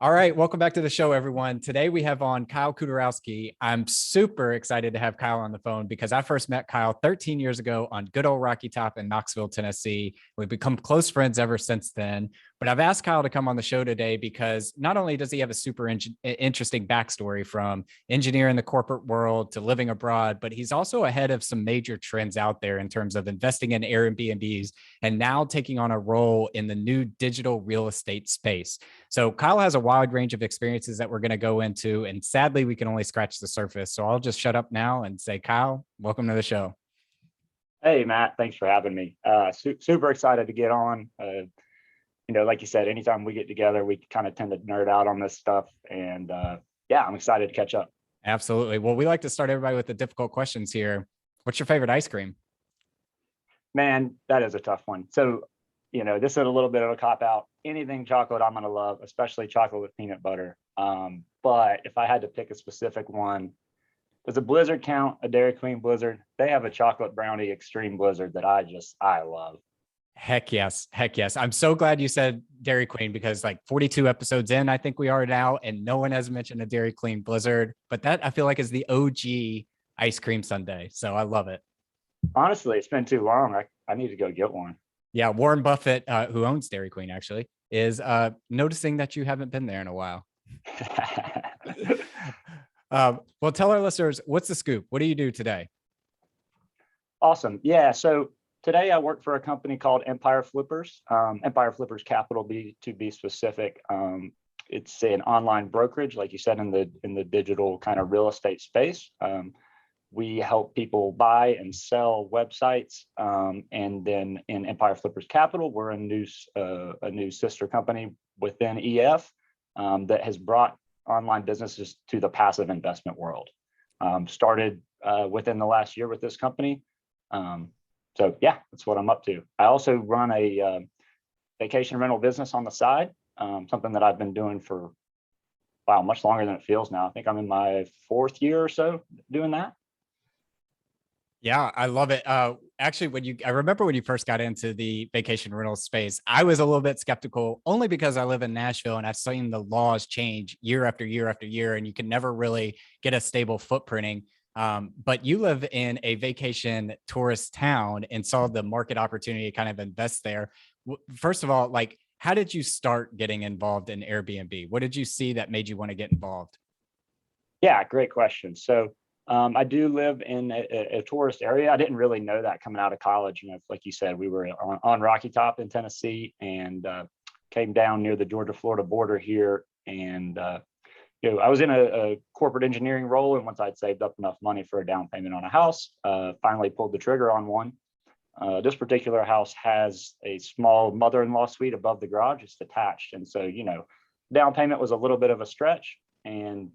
All right, welcome back to the show, everyone. Today we have on Kyle Kuderewski. I'm super excited to have Kyle on the phone because I first met Kyle 13 years ago on good old Rocky Top in Knoxville, Tennessee. We've become close friends ever since then. But I've asked Kyle to come on the show today because not only does he have a super interesting backstory from engineering the corporate world to living abroad, but he's also ahead of some major trends out there in terms of investing in Airbnbs and now taking on a role in the new digital real estate space. So Kyle has a wide range of experiences that we're going to go into, and sadly, we can only scratch the surface. So I'll just shut up now and say, Kyle, welcome to the show. Hey, Matt, thanks for having me. Super excited to get on. Like you said, anytime we get together, we kind of tend to nerd out on this stuff. And yeah, I'm excited to catch up. Absolutely. Well, we like to start everybody with the difficult questions here. What's your favorite ice cream? Man, that is a tough one. So, this is a little bit of a cop out. Anything chocolate I'm going to love, especially chocolate with peanut butter. But if I had to pick a specific one, does a Blizzard count? A Dairy Queen Blizzard? They have a chocolate brownie extreme Blizzard that I love. Heck yes. Heck yes. I'm so glad you said Dairy Queen because like 42 episodes in, I think we are now, and no one has mentioned a Dairy Queen Blizzard, but that I feel like is the OG ice cream sundae. So I love it. Honestly, it's been too long. I need to go get one. Yeah. Warren Buffett, who owns Dairy Queen actually, is noticing that you haven't been there in a while. Well, tell our listeners, what's the scoop? What do you do today? Awesome. Yeah. So today I work for a company called Empire Flippers, Empire Flippers Capital to be specific. It's an online brokerage, like you said, in the digital kind of real estate space. We help people buy and sell websites, and then in Empire Flippers Capital, we're a new sister company within EF that has brought online businesses to the passive investment world. Started within the last year with this company. So yeah, that's what I'm up to. I also run a vacation rental business on the side, something that I've been doing for, wow, much longer than it feels now. I think I'm in my 4th year or so doing that. Yeah, I love it. Actually, I remember when you first got into the vacation rental space, I was a little bit skeptical only because I live in Nashville and I've seen the laws change year after year after year, and you can never really get a stable footprinting. But you live in a vacation tourist town and saw the market opportunity to kind of invest there. First of all, like, how did you start getting involved in Airbnb? What did you see that made you want to get involved? Yeah, great question. So I do live in a tourist area. I didn't really know that coming out of college. Like you said, we were on Rocky Top in Tennessee and came down near the Georgia-Florida border here. And I was in a corporate engineering role. And once I'd saved up enough money for a down payment on a house, finally pulled the trigger on one. This particular house has a small mother-in-law suite above the garage. It's detached. And so, down payment was a little bit of a stretch, and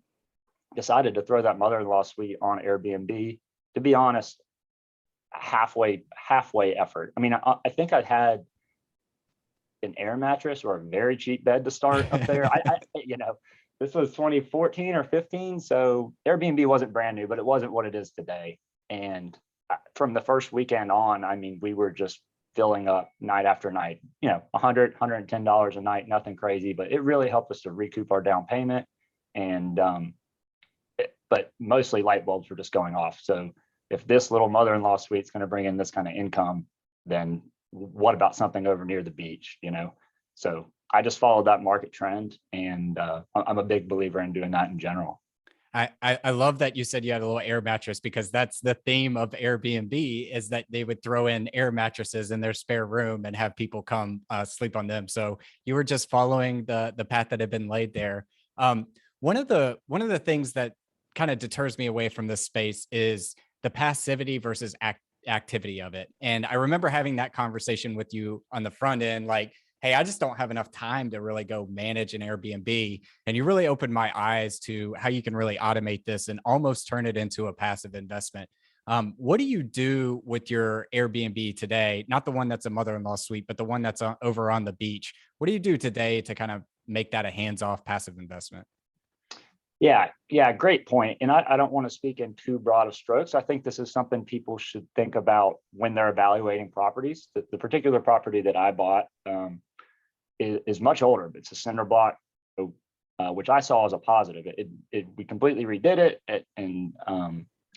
decided to throw that mother-in-law suite on Airbnb. To be honest, halfway effort. I mean, I think I had an air mattress or a very cheap bed to start up there. This was 2014 or 15, so Airbnb wasn't brand new, but it wasn't what it is today. And from the first weekend on, I mean, we were just filling up night after night. $100, $110 a night, nothing crazy, but it really helped us to recoup our down payment. And but mostly light bulbs were just going off. So if this little mother-in-law suite is going to bring in this kind of income, then what about something over near the beach? So I just followed that market trend, and I'm a big believer in doing that in general. I love that you said you had a little air mattress, because that's the theme of Airbnb, is that they would throw in air mattresses in their spare room and have people come sleep on them. So you were just following the path that had been laid there. One of the things that kind of deters me away from this space is the passivity versus activity of it. And I remember having that conversation with you on the front end, like, hey, I just don't have enough time to really go manage an Airbnb. And you really opened my eyes to how you can really automate this and almost turn it into a passive investment. What do you do with your Airbnb today? Not the one that's a mother-in-law suite, but the one that's over on the beach. What do you do today to kind of make that a hands-off passive investment? Yeah, great point. And I don't want to speak in too broad of strokes. I think this is something people should think about when they're evaluating properties. The particular property that I bought is much older. It's a cinder block, which I saw as a positive. We completely redid it, and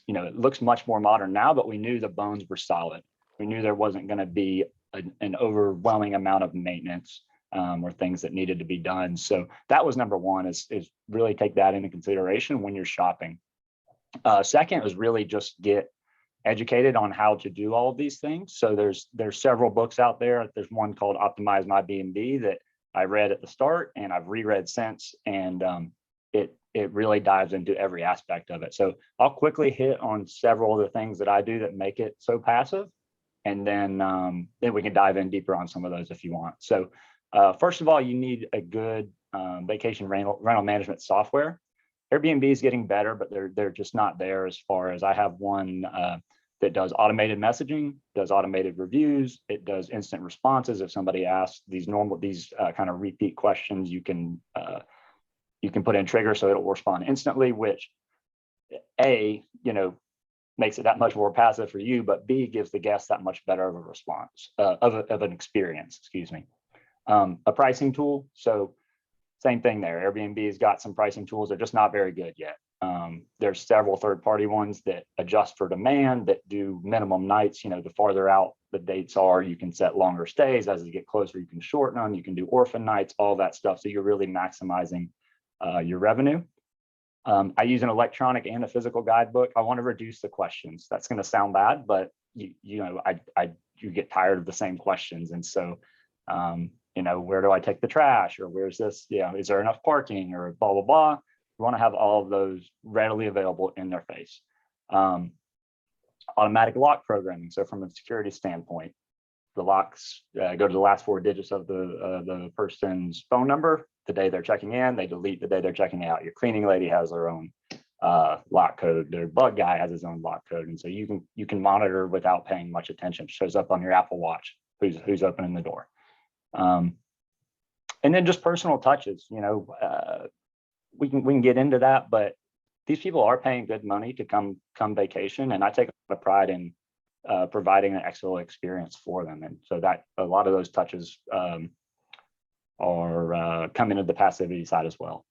it looks much more modern now, but we knew the bones were solid. We knew there wasn't going to be an overwhelming amount of maintenance or things that needed to be done. So that was number one, is really take that into consideration when you're shopping. Second was really just get educated on how to do all of these things. So there's several books out there. There's one called Optimize My B&B that I read at the start and I've reread since, and it really dives into every aspect of it. So I'll quickly hit on several of the things that I do that make it so passive, and then we can dive in deeper on some of those if you want. So first of all, you need a good vacation rental management software. Airbnb is getting better, but they're just not there. As far as I have one that does automated messaging, does automated reviews, it does instant responses. If somebody asks these kind of repeat questions, you can put in triggers so it'll respond instantly, which makes it that much more passive for you, but B, gives the guest that much better of a response of an experience. Excuse me. A pricing tool. So same thing there. Airbnb's got some pricing tools. They're just not very good yet. There's several third-party ones that adjust for demand, that do minimum nights. The farther out the dates are, you can set longer stays. As you get closer, you can shorten them. You can do orphan nights, all that stuff. So you're really maximizing your revenue. I use an electronic and a physical guidebook. I want to reduce the questions. That's going to sound bad, but you get tired of the same questions. And so, where do I take the trash, or where's this, is there enough parking, or blah, blah, blah. You want to have all of those readily available in their face. Automatic lock programming. So from a security standpoint, the locks go to the last 4 digits of the person's phone number the day they're checking in. They delete the day they're checking out. Your cleaning lady has their own lock code. Their bug guy has his own lock code, and so you can monitor without paying much attention. It shows up on your Apple Watch who's opening the door. And then just personal touches. We can get into that, but these people are paying good money to come vacation, and I take a lot of pride in providing an excellent experience for them. And so that a lot of those touches are coming into the passivity side as well.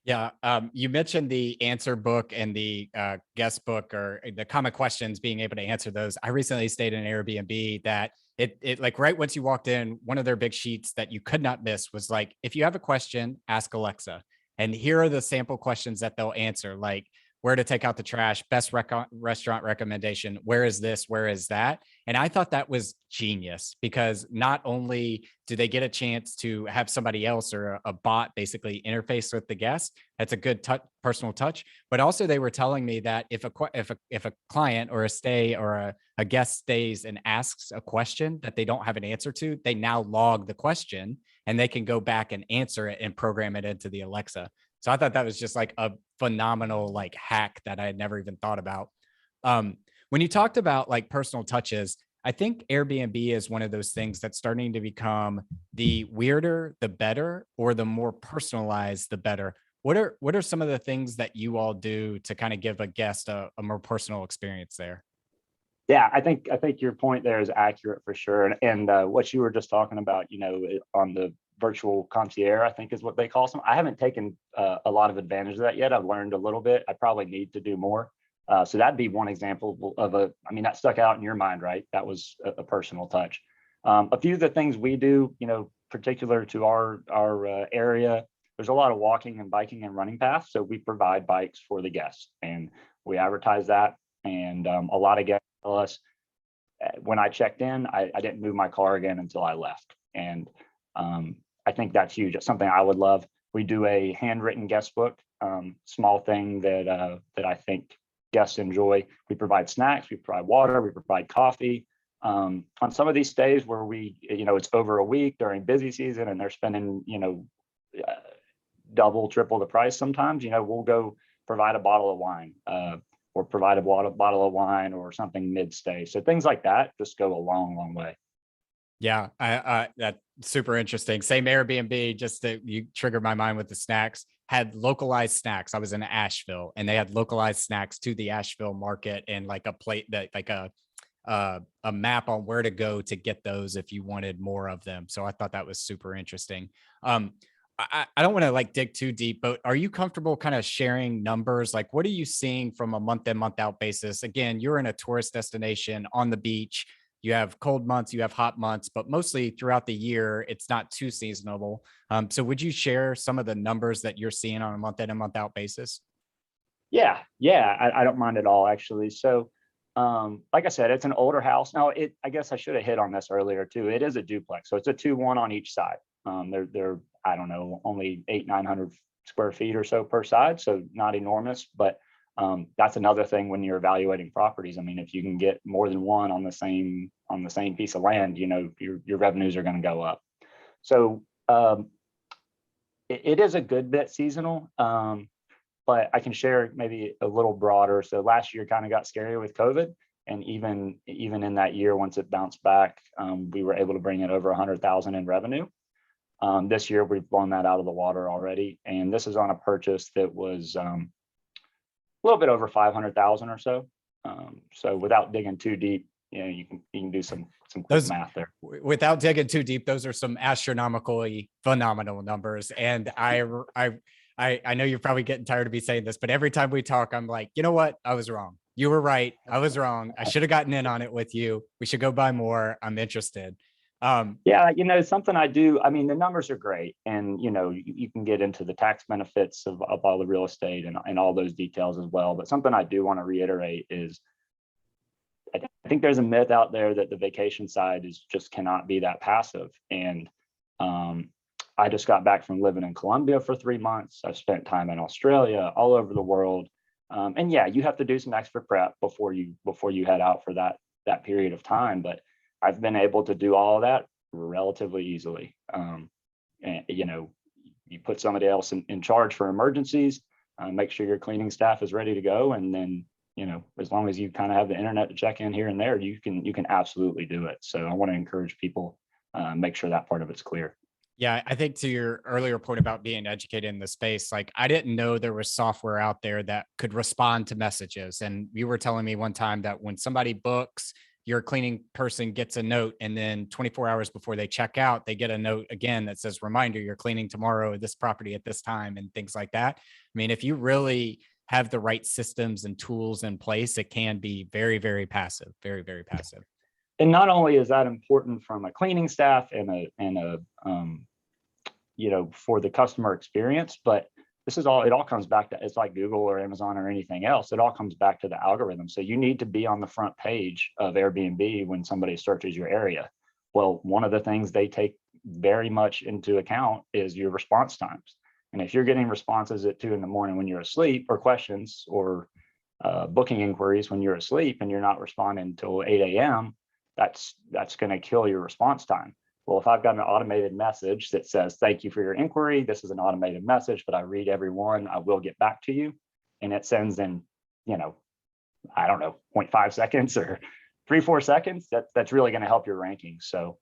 Yeah. You mentioned the answer book and the guest book, or the common questions, being able to answer those. I recently stayed in an Airbnb that it like right once you walked in, one of their big sheets that you could not miss was like, if you have a question, ask Alexa. And here are the sample questions that they'll answer, like where to take out the trash, best restaurant recommendation, where is this, where is that? And I thought that was genius, because not only do they get a chance to have somebody else or a bot basically interface with the guest, that's a good personal touch, but also they were telling me that if a client or a guest stays and asks a question that they don't have an answer to, they now log the question and they can go back and answer it and program it into the Alexa. So I thought that was just like a phenomenal like hack that I had never even thought about. When you talked about like personal touches, I think Airbnb is one of those things that's starting to become the weirder, the better, or the more personalized, the better. What are some of the things that you all do to kind of give a guest a more personal experience there? Yeah, I think your point there is accurate for sure. And what you were just talking about, on the virtual concierge, I think is what they call some. I haven't taken a lot of advantage of that yet. I've learned a little bit. I probably need to do more. So that'd be one example of that stuck out in your mind, right? That was a personal touch. A few of the things we do, particular to our area, there's a lot of walking and biking and running paths. So we provide bikes for the guests, and we advertise that. And a lot of guests tell us, when I checked in, I didn't move my car again until I left. And I think that's huge. It's something I would love. We do a handwritten guest book, small thing that I think guests enjoy. We provide snacks, we provide water, we provide coffee. On some of these stays where it's over a week during busy season and they're spending, double, triple the price sometimes, we'll go provide a bottle of wine or provide a bottle of wine or something mid-stay. So things like that just go a long, long way. Yeah, that's super interesting. Same Airbnb, just you trigger my mind with the snacks, had localized snacks. I was in Asheville and they had localized snacks to the Asheville market, and like a plate that like a map on where to go to get those if you wanted more of them. So I thought that was super interesting. I don't want to like dig too deep, but are you comfortable kind of sharing numbers? Like, what are you seeing from a month in, month out basis? Again, you're in a tourist destination on the beach. You have cold months, you have hot months, but mostly throughout the year, it's not too seasonable. So, would you share some of the numbers that you're seeing on a month in and month out basis? Yeah, I don't mind at all, actually. So, like I said, it's an older house. Now, I guess I should have hit on this earlier too. It is a duplex, so it's a 2-1 on each side. They're I don't know, only 800-900 square feet or so per side, so not enormous. But that's another thing when you're evaluating properties. I mean, if you can get more than one on the same piece of land, your revenues are going to go up. So it is a good bit seasonal. But I can share maybe a little broader. So last year kind of got scary with COVID, and even in that year, once it bounced back, we were able to bring in over 100,000 in revenue. This year, we've blown that out of the water already, and this is on a purchase that was a little bit over 500,000 or so. So without digging too deep, you can do some quick math there. Without digging too deep, those are some astronomically phenomenal numbers, and I know you're probably getting tired of me saying this, but every time we talk, I'm like, you know what? I was wrong. You were right. I was wrong. I should have gotten in on it with you. We should go buy more. I'm interested. Yeah, something I do. I mean, the numbers are great, and you can get into the tax benefits of all the real estate and all those details as well. But something I do want to reiterate is I think there's a myth out there that the vacation side is just cannot be that passive. And I just got back from living in Colombia for 3 months. I've spent time in Australia, all over the world. And yeah, you have to do some extra prep before you head out for that period of time. But I've been able to do all of that relatively easily. And you put somebody else in charge for emergencies, make sure your cleaning staff is ready to go, and then as long as you kind of have the internet to check in here and there, you can absolutely do it. So I want to encourage people, make sure that part of it's clear. Yeah, I think to your earlier point about being educated in the space, like I didn't know there was software out there that could respond to messages. And you were telling me one time that when somebody books, your cleaning person gets a note, and then 24 hours before they check out, they get a note again that says, reminder, you're cleaning tomorrow at this property at this time, and things like that. I mean, if you really have the right systems and tools in place, it can be very, very passive, very, very passive. And not only is that important from a cleaning staff and a for the customer experience, but it all comes back to, it's like Google or Amazon or anything else. It all comes back to the algorithm. So you need to be on the front page of Airbnb when somebody searches your area. Well, one of the things they take very much into account is your response times. And if you're getting responses at 2 a.m. when you're asleep, or questions or booking inquiries when you're asleep, and you're not responding until 8 a.m., that's going to kill your response time. Well, if I've got an automated message that says, thank you for your inquiry, this is an automated message, but I read every one, I will get back to you. And it sends in, I don't know, 0.5 seconds or 3-4 seconds, that's really going to help your ranking. So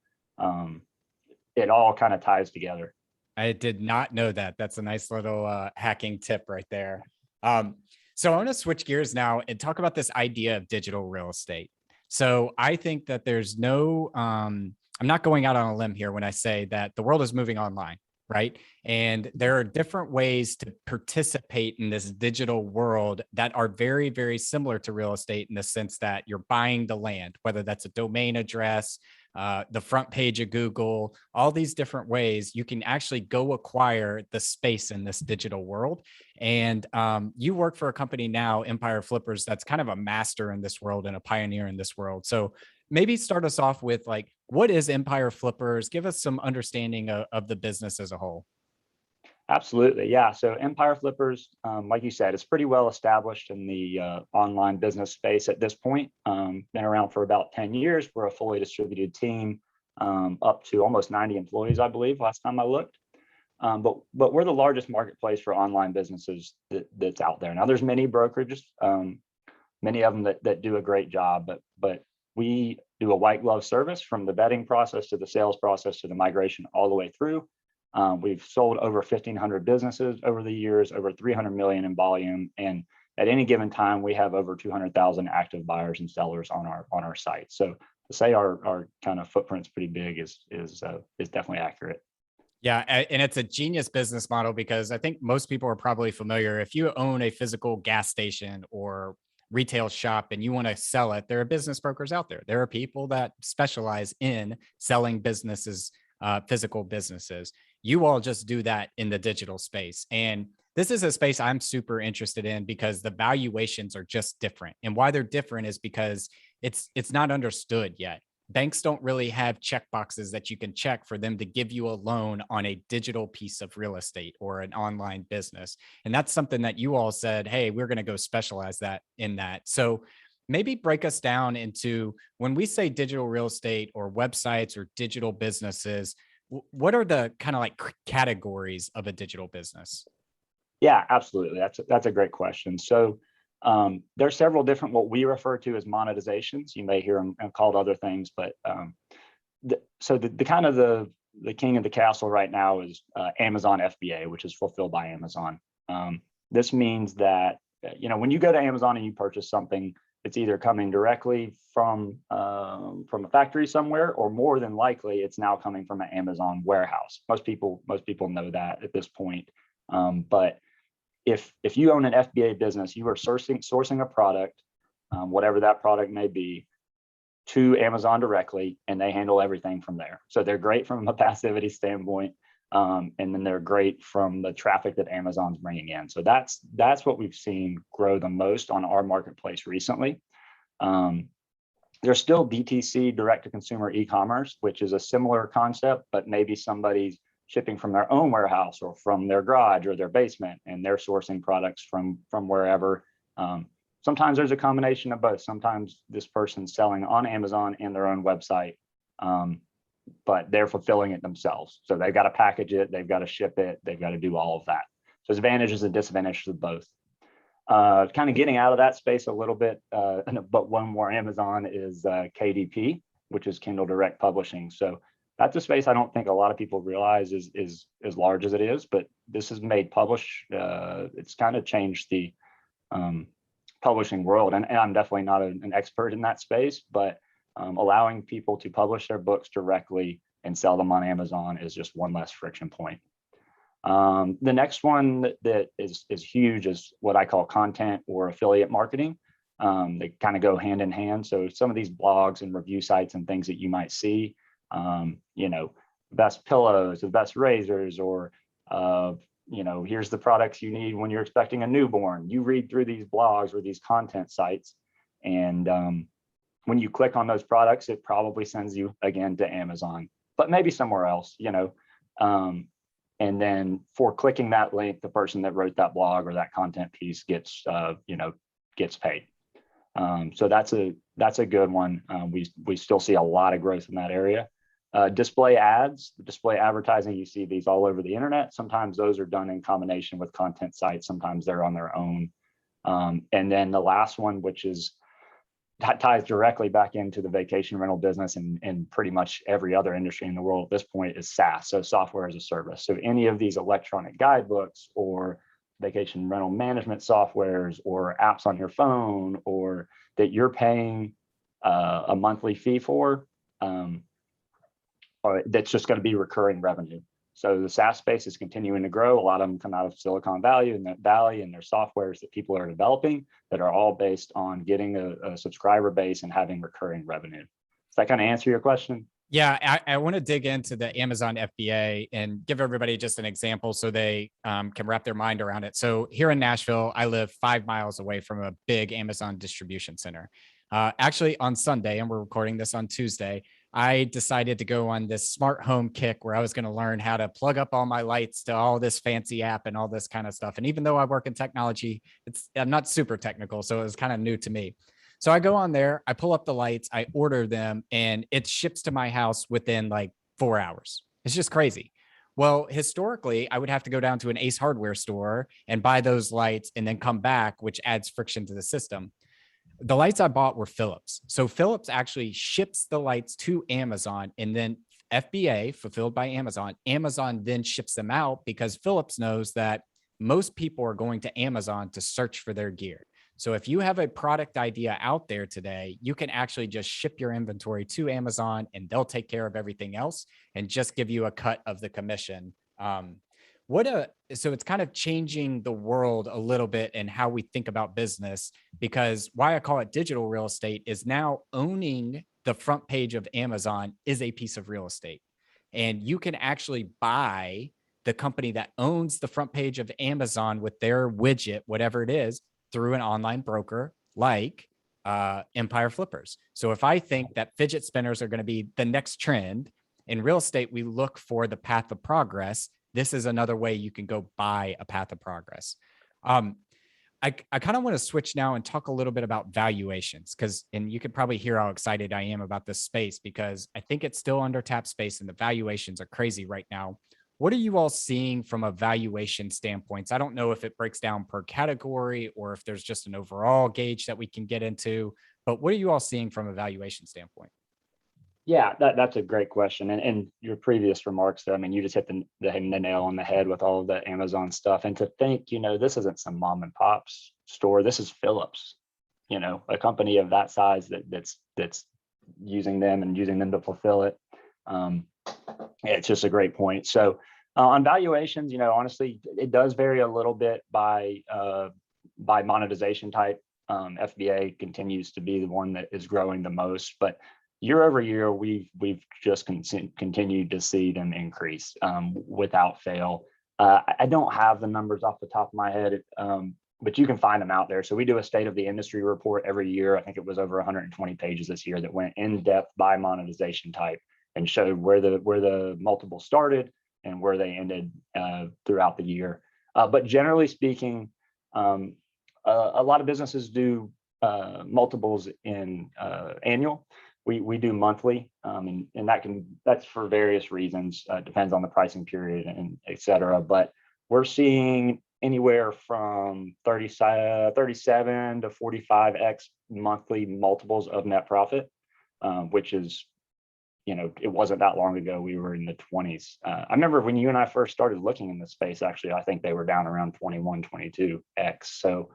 it all kind of ties together. I did not know that. That's a nice little hacking tip right there. So I want to switch gears now and talk about this idea of digital real estate. So I think that there's no, I'm not going out on a limb here when I say that the world is moving online, right? And there are different ways to participate in this digital world that are very, very similar to real estate, in the sense that you're buying the land, whether that's a domain address, the front page of Google, all these different ways you can actually go acquire the space in this digital world. And you work for a company now, Empire Flippers, that's kind of a master in this world and a pioneer in this world. So maybe start us off with, like, what is Empire Flippers? Give us some understanding of the business as a whole. Absolutely. Yeah. So Empire Flippers, like you said, it's pretty well established in the online business space at this point. Been around for about 10 years. We're a fully distributed team, up to almost 90 employees, I believe, last time I looked. But we're the largest marketplace for online businesses that's out there. Now, there's many brokerages, many of them that do a great job, but we do a white glove service from the vetting process to the sales process to the migration all the way through. We've sold over 1,500 businesses over the years, over 300 million in volume, and at any given time, we have over 200,000 active buyers and sellers on our site. So to say our kind of footprint's pretty big is definitely accurate. Yeah, and it's a genius business model because I think most people are probably familiar. If you own a physical gas station or retail shop and you want to sell it, there are business brokers out there. There are people that specialize in selling businesses, physical businesses. You all just do that in the digital space. And this is a space I'm super interested in because the valuations are just different. And why they're different is because it's not understood yet. Banks don't really have check boxes that you can check for them to give you a loan on a digital piece of real estate or an online business. And that's something that you all said, hey, we're going to go specialize that in that. So maybe break us down into when we say digital real estate or websites or digital businesses, what are the kind of like categories of a digital business? Yeah, absolutely. That's a great question. So there are several different what we refer to as monetizations. You may hear them called other things, but the kind of the king of the castle right now is Amazon FBA, which is fulfilled by Amazon. This means that when you go to Amazon and you purchase something, it's either coming directly from a factory somewhere, or more than likely, it's now coming from an Amazon warehouse. Most people know that at this point, but if you own an FBA business, you are sourcing a product, whatever that product may be, to Amazon directly, and they handle everything from there. So they're great from a passivity standpoint, and then they're great from the traffic that Amazon's bringing in. So that's what we've seen grow the most on our marketplace recently. There's still DTC, direct to consumer e-commerce, which is a similar concept, but maybe somebody's shipping from their own warehouse or from their garage or their basement, and they're sourcing products from wherever. Sometimes there's a combination of both. Sometimes this person's selling on Amazon and their own website, but they're fulfilling it themselves. So they've got to package it, they've got to ship it, they've got to do all of that. So there's advantages and disadvantages of both. Kind of getting out of that space a little bit, but one more Amazon is KDP, which is Kindle Direct Publishing. So that's a space I don't think a lot of people realize is as large as it is, but this has made it's kind of changed the publishing world. And I'm definitely not an expert in that space, but allowing people to publish their books directly and sell them on Amazon is just one less friction point. The next one that is huge is what I call content or affiliate marketing. They kind of go hand in hand. So some of these blogs and review sites and things that you might see, best pillows, the best razors, or here's the products you need when you're expecting a newborn. You read through these blogs or these content sites, and when you click on those products, it probably sends you again to Amazon, but maybe somewhere else, and then for clicking that link, the person that wrote that blog or that content piece gets paid. So that's a good one. We still see a lot of growth in that area. Display ads, display advertising, you see these all over the internet. Sometimes those are done in combination with content sites. Sometimes they're on their own. And then the last one, which ties directly back into the vacation rental business and pretty much every other industry in the world at this point, is SaaS, so software as a service. So any of these electronic guidebooks or vacation rental management softwares or apps on your phone, or that you're paying a monthly fee for, or that's just going to be recurring revenue. So the SaaS space is continuing to grow. A lot of them come out of Silicon Valley, and their softwares that people are developing that are all based on getting a subscriber base and having recurring revenue. Does that kind of answer your question? Yeah, I want to dig into the Amazon FBA and give everybody just an example so they can wrap their mind around it. So here in Nashville, I live 5 miles away from a big Amazon distribution center. Actually, on Sunday, and we're recording this on Tuesday, I decided to go on this smart home kick where I was going to learn how to plug up all my lights to all this fancy app and all this kind of stuff. And even though I work in technology, I'm not super technical, so it was kind of new to me. So I go on there, I pull up the lights, I order them, and it ships to my house within like 4 hours. It's just crazy. Well, historically, I would have to go down to an Ace Hardware store and buy those lights and then come back, which adds friction to the system. The lights I bought were Philips. So Philips actually ships the lights to Amazon, and then FBA, fulfilled by Amazon, Amazon then ships them out because Philips knows that most people are going to Amazon to search for their gear. So if you have a product idea out there today, you can actually just ship your inventory to Amazon and they'll take care of everything else and just give you a cut of the commission Um, so it's kind of changing the world a little bit and how we think about business, because why I call it digital real estate is now owning the front page of Amazon is a piece of real estate. And you can actually buy the company that owns the front page of Amazon with their widget, whatever it is, through an online broker like Empire Flippers. So if I think that fidget spinners are going to be the next trend in real estate, we look for the path of progress. This is another way you can go buy a path of progress. Um, I kind of want to switch now and talk a little bit about valuations, because, and you could probably hear how excited I am about this space, because I think it's still under tap space and the valuations are crazy right now. What are you all seeing from a valuation standpoint? I don't know if it breaks down per category or if there's just an overall gauge that we can get into, but what are you all seeing from a valuation standpoint? Yeah, that's a great question. And your previous remarks there, I mean, you just hit the nail on the head with all of the Amazon stuff. And to think, this isn't some mom and pop's store. This is Phillips, a company of that size that's using them and using them to fulfill it. It's just a great point. So on valuations, honestly, it does vary a little bit by monetization type. FBA continues to be the one that is growing the most, but year over year, we've just continued to see them increase without fail. I don't have the numbers off the top of my head, but you can find them out there. So we do a state of the industry report every year. I think it was over 120 pages this year that went in depth by monetization type and showed where the multiple started and where they ended throughout the year. But generally speaking, a lot of businesses do multiples in annual. We do monthly, and that's for various reasons. Depends on the pricing period and et cetera. But we're seeing anywhere from 37 to 45x monthly multiples of net profit, which is, it wasn't that long ago. We were in the 20s. I remember when you and I first started looking in this space, actually, I think they were down around 21, 22x. So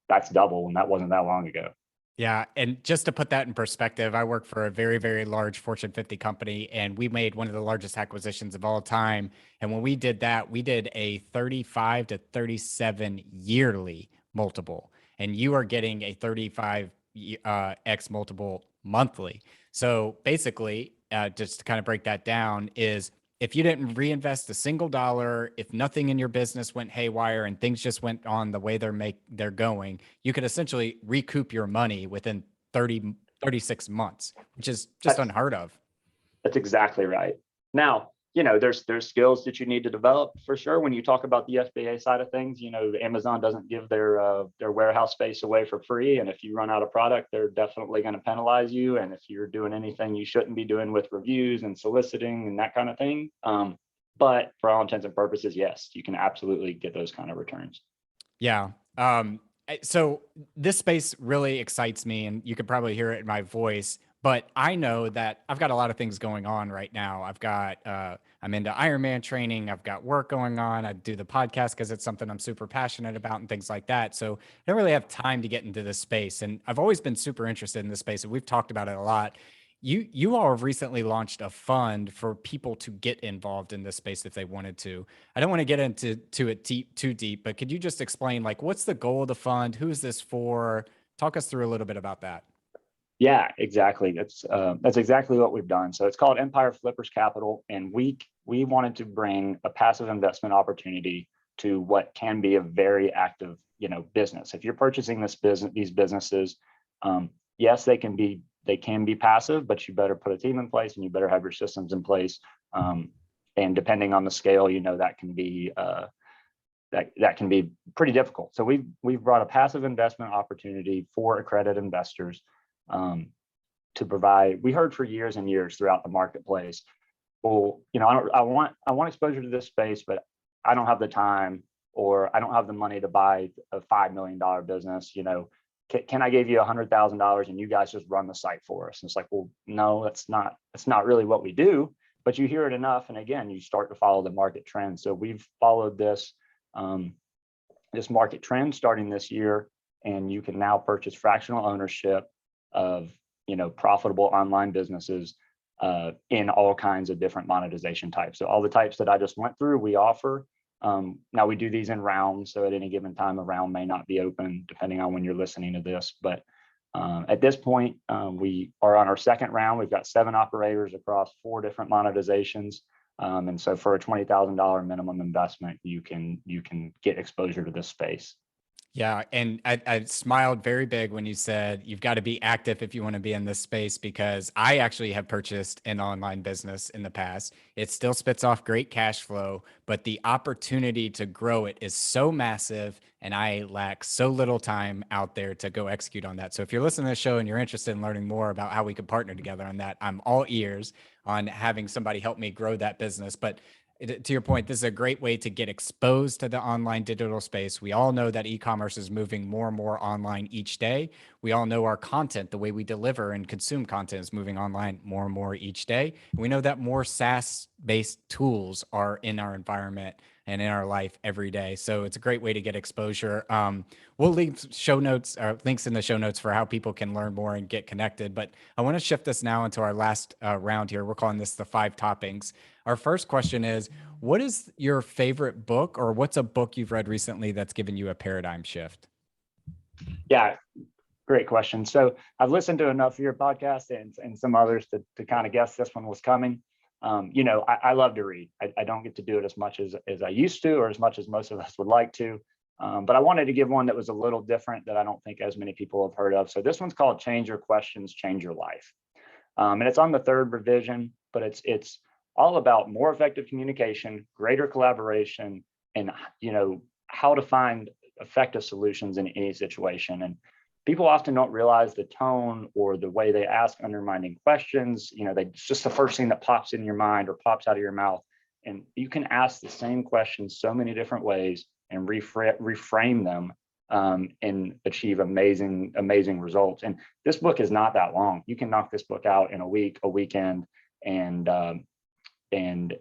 that's double, and that wasn't that long ago. Yeah. And just to put that in perspective, I work for a very, very large Fortune 50 company, and we made one of the largest acquisitions of all time. And when we did that, we did a 35 to 37 yearly multiple, and you are getting a 35 X multiple monthly. So basically, just to kind of break that down, is if you didn't reinvest a single dollar, if nothing in your business went haywire and things just went on the way they're going, you could essentially recoup your money within 36 months, which is just unheard of. That's exactly right. Now, there's skills that you need to develop for sure. When you talk about the FBA side of things, Amazon doesn't give their warehouse space away for free. And if you run out of product, they're definitely going to penalize you. And if you're doing anything you shouldn't be doing with reviews and soliciting and that kind of thing. But for all intents and purposes, yes, you can absolutely get those kind of returns. Yeah. So this space really excites me, and you could probably hear it in my voice. But I know that I've got a lot of things going on right now. I'm into Ironman training. I've got work going on. I do the podcast because it's something I'm super passionate about and things like that. So I don't really have time to get into this space. And I've always been super interested in this space, and we've talked about it a lot. You all have recently launched a fund for people to get involved in this space if they wanted to. I don't want to get into it too deep, but could you just explain, like, what's the goal of the fund? Who is this for? Talk us through a little bit about that. Yeah, exactly. That's exactly what we've done. So it's called Empire Flippers Capital, and we wanted to bring a passive investment opportunity to what can be a very active, business. If you're purchasing these businesses, yes, they can be passive, but you better put a team in place and you better have your systems in place. And depending on the scale, that can be that can be pretty difficult. So we've brought a passive investment opportunity for accredited investors. To provide, we heard for years and years throughout the marketplace, well, I want exposure to this space, but I don't have the time, or I don't have the money to buy a $5 million business. Can I give you $100,000 and you guys just run the site for us? And it's like, well, no, that's not really what we do. But you hear it enough, and again, you start to follow the market trend. So we've followed this market trend starting this year, and you can now purchase fractional ownership of profitable online businesses in all kinds of different monetization types. So all the types that I just went through, we offer. Now we do these in rounds. So at any given time, a round may not be open depending on when you're listening to this. But at this point, we are on our second round. We've got 7 operators across 4 different monetizations. And so for a $20,000 minimum investment, you can get exposure to this space. Yeah. And I smiled very big when you said you've got to be active if you want to be in this space, because I actually have purchased an online business in the past. It still spits off great cash flow, but the opportunity to grow it is so massive. And I lack so little time out there to go execute on that. So if you're listening to the show and you're interested in learning more about how we could partner together on that, I'm all ears on having somebody help me grow that business. But to your point, this is a great way to get exposed to the online digital space. We all know that e-commerce is moving more and more online each day. We all know our content, the way we deliver and consume content, is moving online more and more each day. We know that more SaaS-based tools are in our environment and in our life every day. So it's a great way to get exposure. We'll leave show notes, links in the show notes for how people can learn more and get connected. But I want to shift this now into our last round here. We're calling this the 5 toppings. Our first question is, what is your favorite book, or what's a book you've read recently that's given you a paradigm shift? Yeah, great question. So I've listened to enough of your podcast and some others to kind of guess this one was coming. I love to read. I don't get to do it as much as I used to, or as much as most of us would like to. But I wanted to give one that was a little different, that I don't think as many people have heard of. So this one's called Change Your Questions, Change Your Life. And it's on the 3rd revision, but it's all about more effective communication, greater collaboration, and how to find effective solutions in any situation. And people often don't realize the tone or the way they ask undermining questions. It's just the first thing that pops in your mind or pops out of your mouth. And you can ask the same questions so many different ways and reframe them and achieve amazing results. And this book is not that long. You can knock this book out in a week, a weekend, and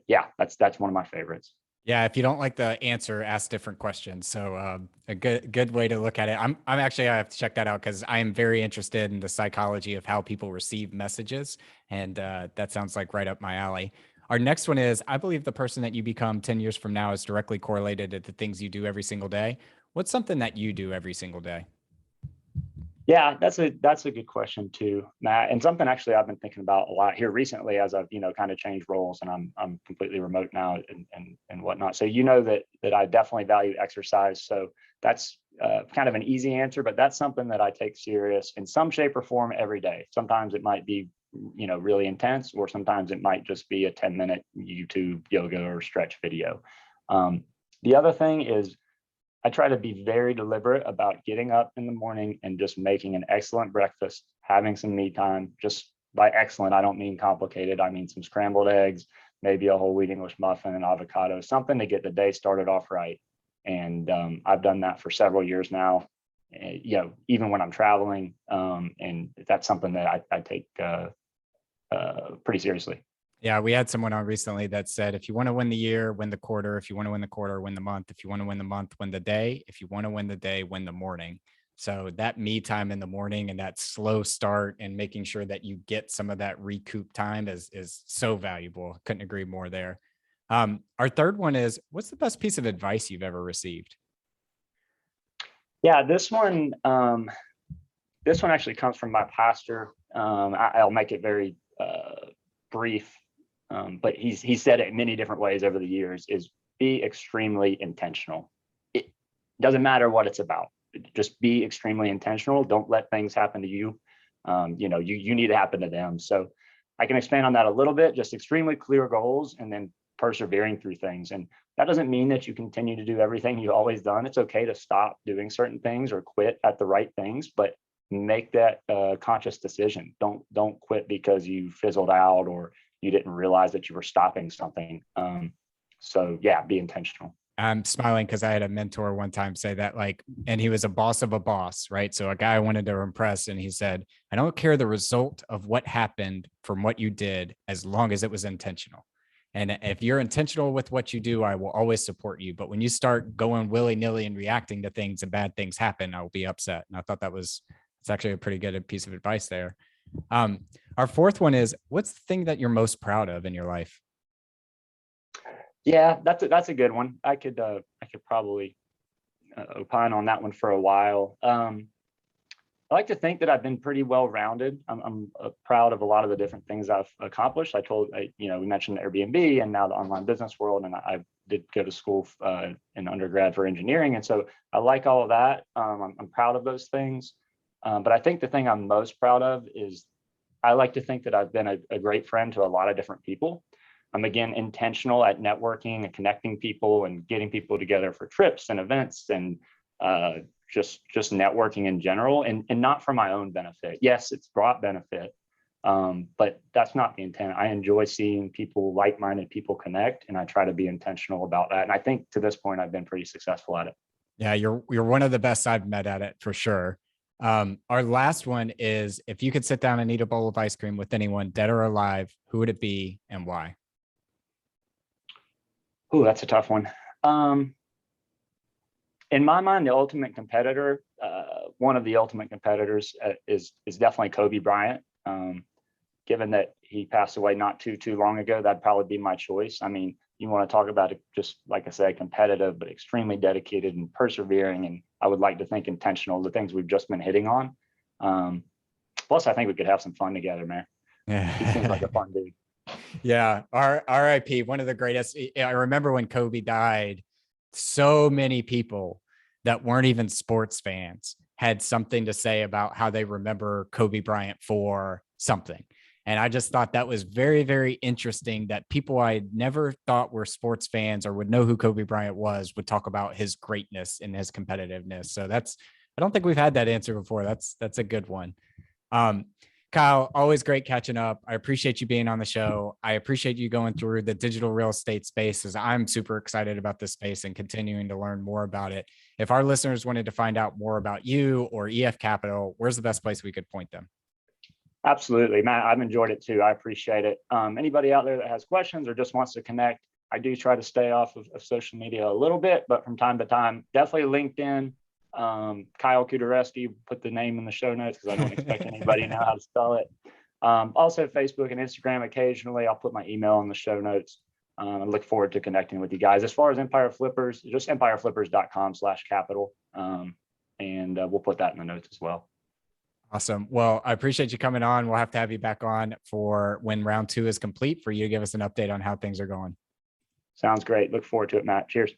yeah, that's one of my favorites. Yeah, if you don't like the answer, ask different questions. So a good way to look at it. I'm actually, I have to check that out, because I am very interested in the psychology of how people receive messages, and that sounds like right up my alley. Our next one is, I believe the person that you become 10 years from now is directly correlated to the things you do every single day. What's something that you do every single day? Yeah, that's a good question too, Matt, and something actually I've been thinking about a lot here recently as I've kind of changed roles, and I'm completely remote now and whatnot. So that I definitely value exercise. So that's kind of an easy answer, but that's something that I take serious in some shape or form every day. Sometimes it might be really intense, or sometimes it might just be a 10-minute YouTube yoga or stretch video. The other thing is, I try to be very deliberate about getting up in the morning and just making an excellent breakfast, having some me time. Just by excellent, I don't mean complicated. I mean some scrambled eggs, maybe a whole wheat English muffin and avocado, something to get the day started off right. And I've done that for several years now, even when I'm traveling. And that's something that I take pretty seriously. Yeah, we had someone on recently that said, if you want to win the year, win the quarter. If you want to win the quarter, win the month. If you want to win the month, win the day. If you want to win the day, win the morning. So that me time in the morning and that slow start and making sure that you get some of that recoup time is so valuable. Couldn't agree more there. Our third one is, what's the best piece of advice you've ever received? Yeah, this one actually comes from my pastor. I'll make it very brief. But he said it in many different ways over the years, is be extremely intentional. It doesn't matter what it's about. Just be extremely intentional. Don't let things happen to you. You need to happen to them. So I can expand on that a little bit, just extremely clear goals and then persevering through things. And that doesn't mean that you continue to do everything you've always done. It's okay to stop doing certain things or quit at the right things, but make that conscious decision. Don't quit because you fizzled out or you didn't realize that you were stopping something. So yeah, be intentional. I'm smiling because I had a mentor one time say that, and he was a boss of a boss, right? So a guy I wanted to impress, and he said, I don't care the result of what happened from what you did, as long as it was intentional. And if you're intentional with what you do, I will always support you. But when you start going willy-nilly and reacting to things and bad things happen, I will be upset. And I thought it's actually a pretty good piece of advice there. Our fourth one is, what's the thing that you're most proud of in your life? Yeah, that's a good one. I could probably opine on that one for a while. I like to think that I've been pretty well-rounded. I'm proud of a lot of the different things I've accomplished. We mentioned Airbnb and now the online business world, and I did go to school in undergrad for engineering, and so I like all of that. I'm proud of those things, but I think the thing I'm most proud of is I like to think that I've been a great friend to a lot of different people. I'm again intentional at networking and connecting people and getting people together for trips and events and uh, just networking in general, and not for my own benefit. Yes, it's brought benefit, but that's not the intent. I enjoy seeing people, like-minded people, connect, and I try to be intentional about that. And I think to this point, I've been pretty successful at it. Yeah, you're one of the best I've met at it for sure. Our last one is, if you could sit down and eat a bowl of ice cream with anyone, dead or alive, who would it be and why? Oh, that's a tough one. In my mind, the ultimate competitor, one of the ultimate competitors is definitely Kobe Bryant. Given that he passed away not too long ago, that'd probably be my choice. I mean, you want to talk about it, just like I said, competitive, but extremely dedicated and persevering. And I would like to think intentional, the things we've just been hitting on. Plus, I think we could have some fun together, man. He seems like a Yeah. fun dude. Yeah. RIP, one of the greatest. I remember when Kobe died, so many people that weren't even sports fans had something to say about how they remember Kobe Bryant for something. And I just thought that was very, very interesting that people I never thought were sports fans or would know who Kobe Bryant was would talk about his greatness and his competitiveness. So I don't think we've had that answer before. That's a good one. Um, Kyle, always great catching up. I appreciate you being on the show. I appreciate you going through the digital real estate space, as I'm super excited about this space and continuing to learn more about it. If our listeners wanted to find out more about you or EF Capital, where's the best place we could point them? Absolutely, Matt. I've enjoyed it too. I appreciate it. Anybody out there that has questions or just wants to connect, I do try to stay off of social media a little bit, but from time to time, definitely LinkedIn. Kyle Kuderewski, put the name in the show notes because I don't expect anybody to know how to spell it. Also Facebook and Instagram occasionally. I'll put my email in the show notes. I look forward to connecting with you guys. As far as Empire Flippers, just empireflippers.com/capital. And we'll put that in the notes as well. Awesome. Well, I appreciate you coming on. We'll have to have you back on for when round 2 is complete for you to give us an update on how things are going. Sounds great. Look forward to it, Matt. Cheers.